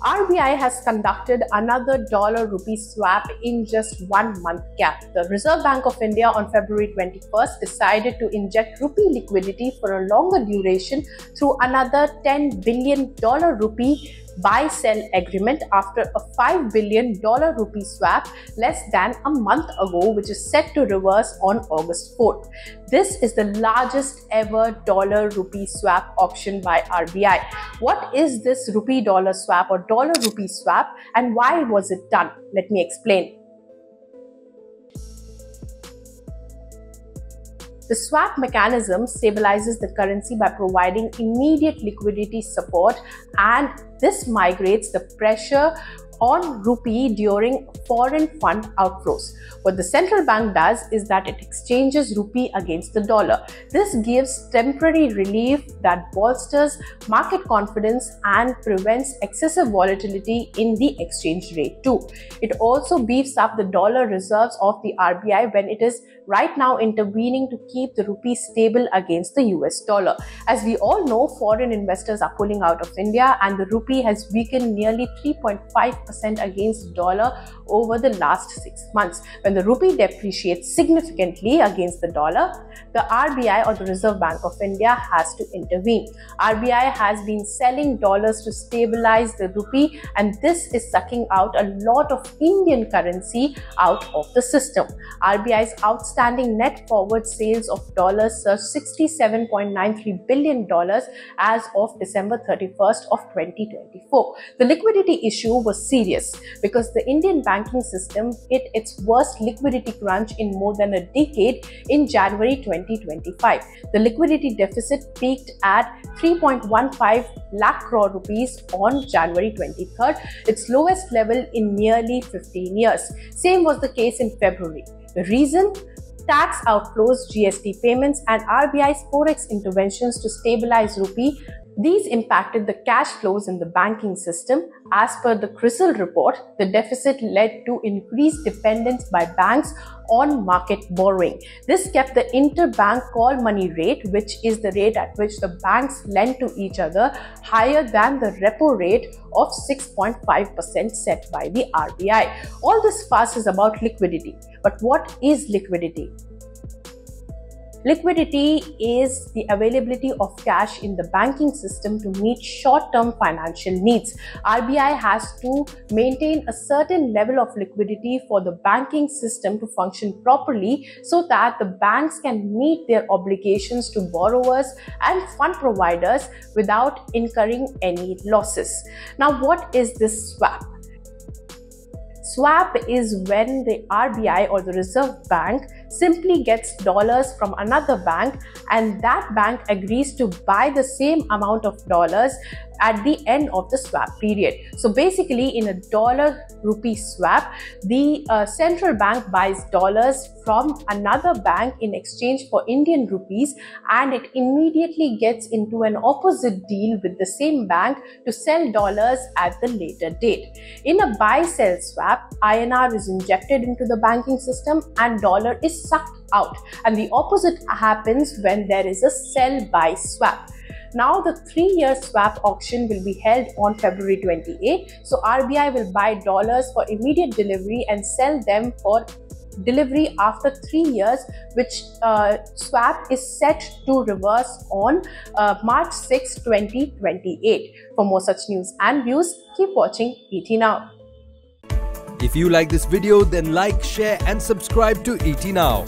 RBI has conducted another dollar-rupee swap in just 1 month gap. The Reserve Bank of India on February 21st decided to inject rupee liquidity for a longer duration through another $10 billion rupee buy-sell agreement after a $5 billion rupee swap less than a month ago, which is set to reverse on August 4th. This is the largest ever dollar-rupee swap option by RBI. What is this rupee-dollar swap or dollar-rupee swap, and why was it done? Let me explain. The swap mechanism stabilizes the currency by providing immediate liquidity support, and this migrates the pressure on rupee during foreign fund outflows. What the central bank does is that it exchanges rupee against the dollar. This gives temporary relief that bolsters market confidence and prevents excessive volatility in the exchange rate too. It also beefs up the dollar reserves of the RBI when it is right now intervening to keep the rupee stable against the US dollar. As we all know, foreign investors are pulling out of India, and the rupee has weakened nearly 3.5% against the dollar over the last 6 months. When the rupee depreciates significantly against the dollar, the RBI or the Reserve Bank of India has to intervene. RBI has been selling dollars to stabilize the rupee, and this is sucking out a lot of Indian currency out of the system. RBI's outstanding net forward sales of dollars surged $67.93 billion as of December 31st of 2024. The liquidity issue was serious because the Indian banking system hit its worst liquidity crunch in more than a decade in January 2025. The liquidity deficit peaked at 3.15 lakh crore rupees on January 23rd, its lowest level in nearly 15 years. Same was the case in February. The reason? Tax outflows, GST payments, and RBI's forex interventions to stabilize rupee. These impacted the cash flows in the banking system. As per the CRISIL report, the deficit led to increased dependence by banks on market borrowing. This kept the interbank call money rate, which is the rate at which the banks lend to each other, higher than the repo rate of 6.5% set by the RBI. All this fuss is about liquidity. But what is liquidity? Liquidity is the availability of cash in the banking system to meet short-term financial needs. RBI has to maintain a certain level of liquidity for the banking system to function properly so that the banks can meet their obligations to borrowers and fund providers without incurring any losses. Now, what is this swap? Swap is when the RBI or the Reserve Bank simply gets dollars from another bank, and that bank agrees to buy the same amount of dollars at the end of the swap period. So basically, in a dollar-rupee swap, the central bank buys dollars from another bank in exchange for Indian rupees, and it immediately gets into an opposite deal with the same bank to sell dollars at the later date. In a buy-sell swap, INR is injected into the banking system and dollar is sucked out, and the opposite happens when there is a sell-buy swap. Now the 3-year swap auction will be held on February 28. So RBI will buy dollars for immediate delivery and sell them for delivery after 3 years, which swap is set to reverse on March 6, 2028. For more such news and views, keep watching ET Now. If you like this video, then like, share and subscribe to ET Now.